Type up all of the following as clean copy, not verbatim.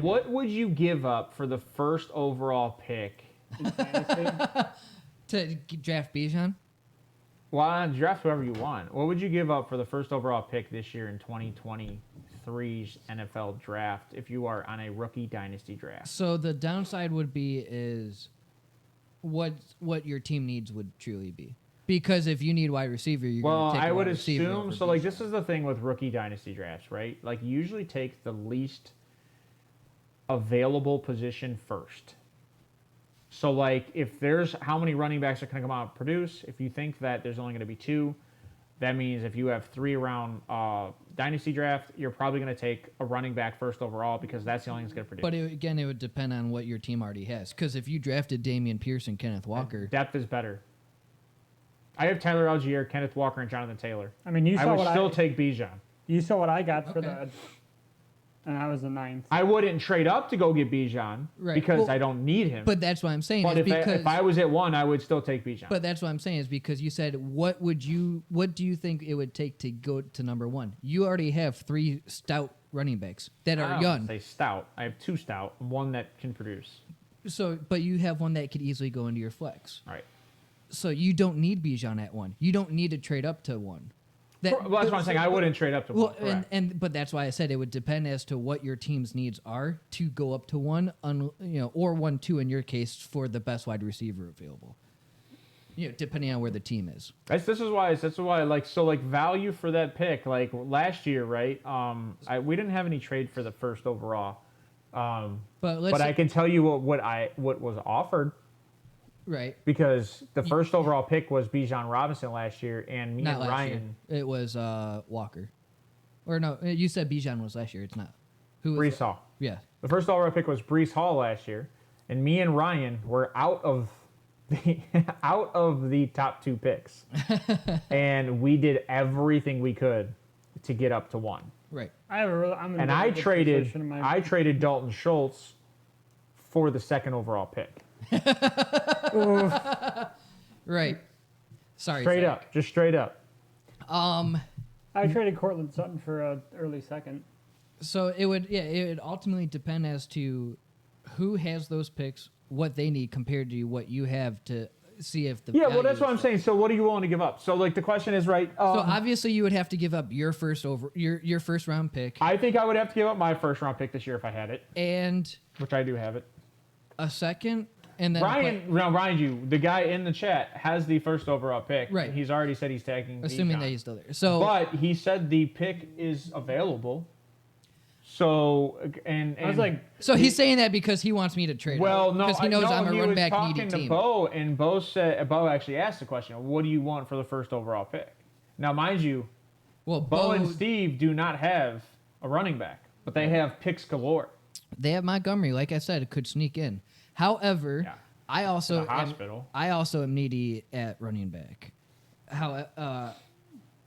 What would you give up for the first overall pick? To draft Bijan? Well, draft whoever you want. What would you give up for the first overall pick this year in 2023's NFL draft if you are on a rookie dynasty draft? So the downside would be is what your team needs would truly be. Because if you need wide receiver, you're going to take I a would wide receiver assume over so. Like Bijan. this is the thing with rookie dynasty drafts, right? Like you usually take the least available position first. So, like, if there's how many running backs are going to come out and produce, if you think that there's only going to be 2, that means if you have 3 round dynasty draft, you're probably going to take a running back first overall because that's the only thing that's going to produce. But again, it would depend on what your team already has. Because if you drafted Damian Pierce and Kenneth Walker, depth is better. I have Tyler Algier, Kenneth Walker, and Jonathan Taylor. I mean, I would still take Bijan. You saw what I got for the, and I was the 9th. I wouldn't trade up to go get Bijan because I don't need him. But that's what I'm saying. But if I was at 1, I would still take Bijan. But that's what I'm saying is because you said what do you think it would take to go to number 1? You already have 3 stout running backs that are young. I say stout. I have 2 stout, 1 that can produce. So, but you have 1 that could easily go into your flex. All right. So you don't need Bijan at 1. You don't need to trade up to 1. Well, that's what I'm saying. I wouldn't trade up to 1. But that's why I said it would depend as to what your team's needs are to go up to 1, or 1-2 in your case for the best wide receiver available. Depending on where the team is. This is why value for that pick. Like last year, right? We didn't have any trade for the first overall. But I can tell you what was offered. Right. Because the first overall pick was Bijan Robinson last year, and me and Ryan. It was Walker. Or no, you said Bijan was last year. It's not. Who was Brees Hall. Yeah. The first overall pick was Brees Hall last year, and me and Ryan were out of the top 2 picks, and we did everything we could to get up to 1. Right. I traded Dalton Schultz for the second overall pick. Right. Sorry. Just straight up. I traded Cortland Sutton for an early second. So it would ultimately depend as to who has those picks, what they need compared to what you have to see if the that's what I'm saying. So what are you willing to give up? So like the question is right. So obviously you would have to give up your first round pick. I think I would have to give up my first round pick this year if I had it, and which I do have it. A second. And then Ryan, the guy in the chat has the first overall pick. Right. He's already said he's tagging. Assuming that he's still there. But he said the pick is available. So I was like, so he's saying that because he wants me to trade. Well, no, because he knows I'm a run back needy team. Bo, and Bo actually asked the question, "What do you want for the first overall pick?" Now, mind you, Bo and Steve do not have a running back, but they have picks galore. They have Montgomery, like I said, it could sneak in. However, I also am needy at running back.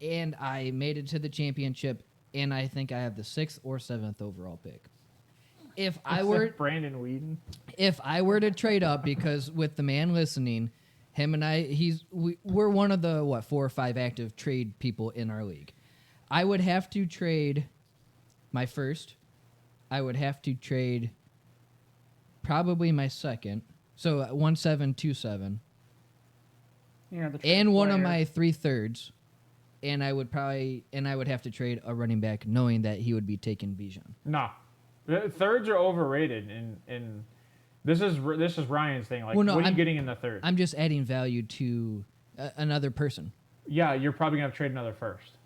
And I made it to the championship, and I think I have the 6th or 7th overall pick. If I were Brandon Weeden, if I were to trade up, because with the man listening, him and I, we're one of the 4 or 5 active trade people in our league. I would have to trade my first. I would have to trade probably my second, so 1-7-2-7, and one of my 3/3, and I would have to trade a running back, knowing that he would be taking Bijan. No, thirds are overrated, and this is Ryan's thing. Like, what are you getting in the third? I'm just adding value to another person. Yeah, you're probably gonna have to trade another first.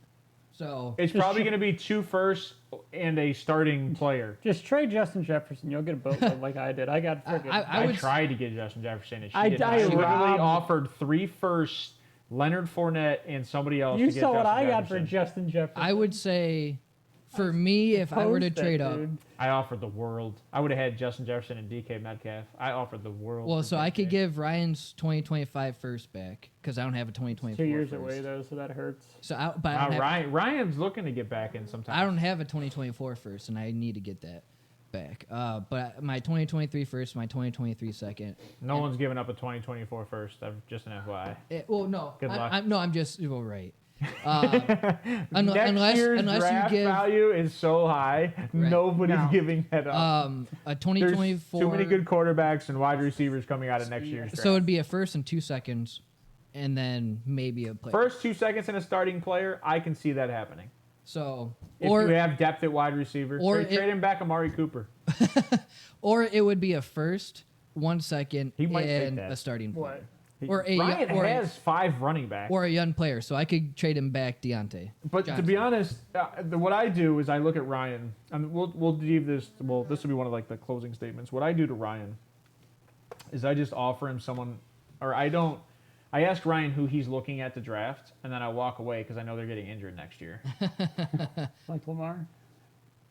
So it's probably going to be 2 firsts and a starting player. Just trade Justin Jefferson. You'll get a boatload like I did. I got friggin'. I tried to get Justin Jefferson, and she literally offered 3 firsts, Leonard Fournette, and somebody else. You saw what I got for Justin Jefferson. I would say, for me, if I were to trade up, I offered the world. I would have had Justin Jefferson and DK Metcalf. I offered the world. Well, so I could give Ryan's 2025 first back because I don't have a 2024. 2 years first. away though, so that hurts. So, Ryan's looking to get back in sometime. I don't have a 2024 first, and I need to get that back. But my 2023 first, my 2023 second. No one's giving up a 2024 first. Just an FYI. Well, no. Good luck. I'm just right. Next year's draft you give value is so high, nobody's giving that up. a 2024. There's too many good quarterbacks and wide receivers coming out of next year's draft. So it'd be a first and 2 seconds, and then maybe a player. First 2 seconds in a starting player, I can see that happening. So If you have depth at wide receiver, or trade him back Amari Cooper. Or it would be a first, 1 second, He might take and that. a starting player. Ryan has 5 running backs. Or a young player, so I could trade him back Deontay. But Johnson. to be honest, what I do is I look at Ryan, and we'll leave this. Well, this will be one of like the closing statements. What I do to Ryan is I just offer him someone, or I don't. I ask Ryan who he's looking at to draft, and then I walk away because I know they're getting injured next year. Like Lamar?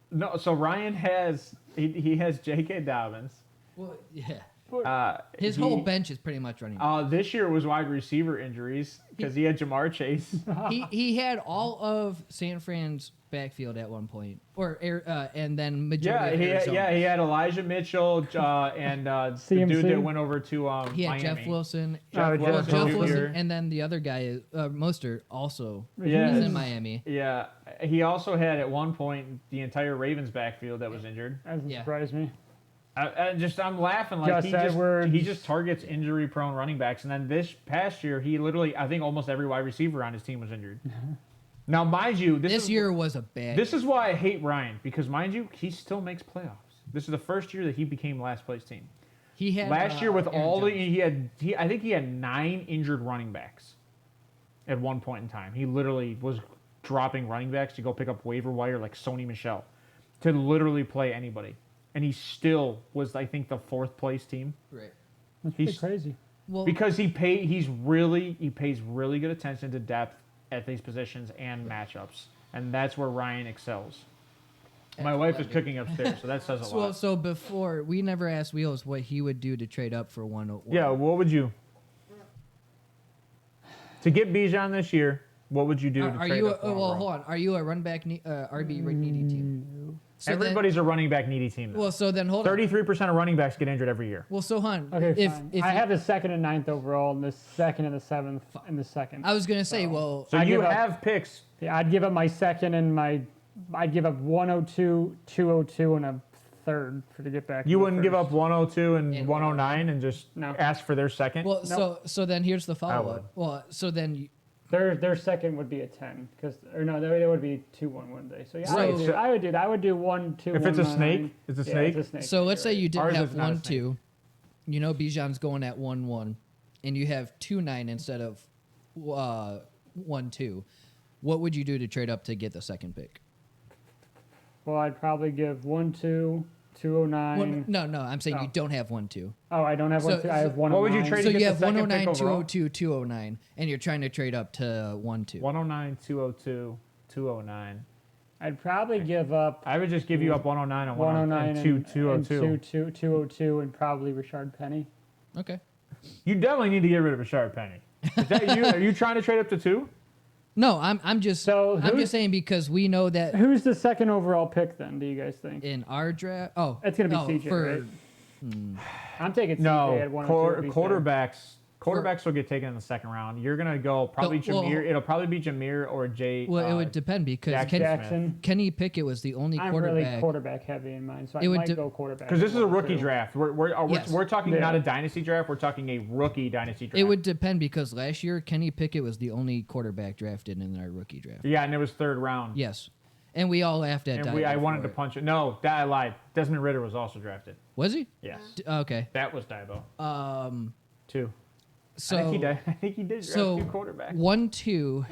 No, so Ryan has he has J.K. Dobbins. Well, yeah. His whole bench is pretty much running. This year was wide receiver injuries because he had Jamar Chase. he had all of San Fran's backfield at one point, and then majority. Of Arizona. He had Elijah Mitchell and the dude that went over to he had Miami. Jeff Wilson. Jeff Wilson, and then the other guy is Mostert also. Yeah. He's in Miami. Yeah, he also had at one point the entire Ravens backfield that was injured. That doesn't surprise me. I'm laughing like he just targets injury-prone running backs, and then this past year he literally, I think almost every wide receiver on his team was injured. Now, mind you, this year was a bad. This is why I hate Ryan, because mind you, he still makes playoffs. This is the first year that he became last place team. He had last year with Aaron all Jones. I think he had 9 injured running backs at one point in time. He literally was dropping running backs to go pick up waiver wire like Sony Michel to literally play anybody. And he still was, I think, the 4th place team. Right. That's pretty crazy. Well, because he pays really good attention to depth at these positions and matchups, and that's where Ryan excels. My wife is cooking upstairs, so that says a lot. So before we never asked Wheels what he would do to trade up for one. Yeah, what would you to get Bijan this year? What would you do to trade up? Hold on. Are you a run back RB needy team? So Everybody's a running back needy team. Though. Well, so then hold on. 33% of running backs get injured every year. Well, so hon, Okay, if I have the 2nd and 9th overall, and the 2nd and the 7th and the 2nd. I was gonna say, so you have picks. Yeah, I'd give up my 2nd and I'd give up 102, 202, and a 3rd to get back. You wouldn't give up 102 and 109 and just ask for their 2nd? Well, so then here's the follow up. Well, so then their 2nd would be a 10 they would be 2-1, wouldn't they? So yeah, I would do that. I would do 1, 2. If it's a snake, it's a snake. It's a snake. So let's say you didn't Ours have is not a 1, 2. You know Bijan's going at 1-1, and you have 2-9 instead of 1-2. What would you do to trade up to get the 2nd pick? Well, I'd probably give 1-2, 209. No, I'm saying you don't have 1-2. Oh, I don't have 1-2. I have 109. What would you trade? So to you get have the second 109, pick overall? 202, 209, and you're trying to trade up to 1-2. 109, 202, 209. I'd probably give up. I would just give you up 109 and 109 and 202. 202, and probably Rashard Penny. Okay. You definitely need to get rid of Rashard Penny. Is that you? Are you trying to trade up to 2? No, I'm just saying because we know that Who's the 2nd overall pick then? Do you guys think? in our draft, It's gonna be CJ. Right? I'm taking CJ No, at 102. quarterbacks will get taken in the 2nd round. You're gonna go probably Jameer. It'll probably be Jameer or Jay. Well, it would depend because Jackson. Kenny Pickett was the only I'm quarterback. really quarterback heavy in mind, so I might go quarterback. Because this is a rookie draft. Yes. We're talking not a dynasty draft. We're talking a rookie dynasty draft. It would depend because last year Kenny Pickett was the only quarterback drafted in our rookie draft. Yeah, and it was 3rd round. Yes, and we all laughed at. And I wanted to punch it. No, I lied. Desmond Ridder was also drafted. Was he? Yes. Okay. That was Daibo. 2. So I think he did draft 2 quarterbacks. 1-2.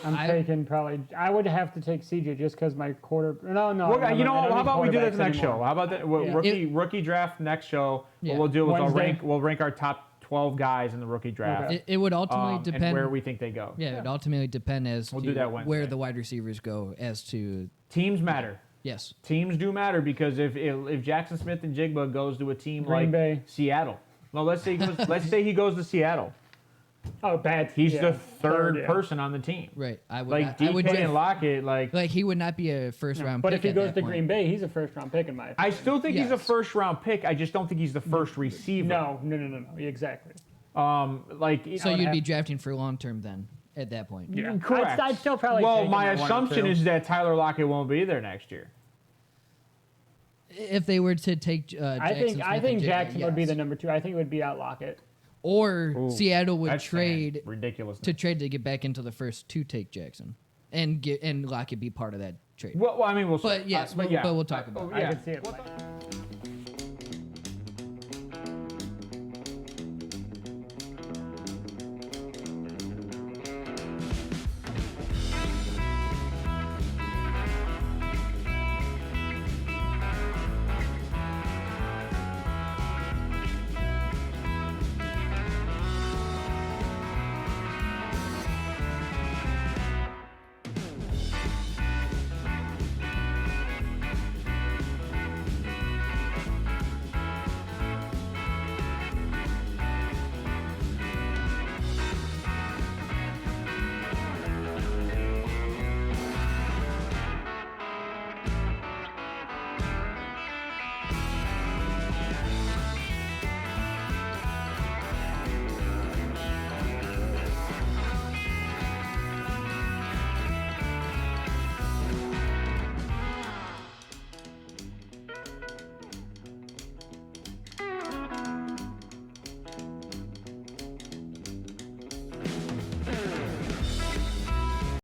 I'm taking probably. I would have to take CJ just because my quarter. No. Well, you know what? How about we do that next anymore. show? How about that? Rookie draft next show. Yeah. What we'll do is Wednesday. we'll rank our top 12 guys in the rookie draft. It would ultimately depend and where we think they go. Yeah, it would ultimately depend as We'll to do that Wednesday. where the wide receivers go as to Teams matter. yes. Teams do matter because if Jackson Smith and Jigba goes to a team Green like Bay. Seattle, well, let's say he goes to Seattle. Oh, bad. He's the third third person on the team. Right. I would Like I would DK just, and Lockett, like he would not be a first round But pick. if he at goes that to point. Green Bay, he's a first round pick in my opinion. I still think he's a Yes. first round pick. I just don't think he's the first receiver. No. Exactly. Like So you'd be drafting for long term then. at that point. Yeah. Correct. I'd still probably Well, take him my at 102. assumption is that Tyler Lockett won't be there next year. If they were to take Jackson I think Smith-Njigba, Jackson would be yes. the number 2. I think it would be out Lockett. Or Ooh, Seattle would that's trade ridiculous. to get back into the first to take Jackson and Lockett be part of that trade. Well, I mean, But yes, but we'll talk about it. I could see it.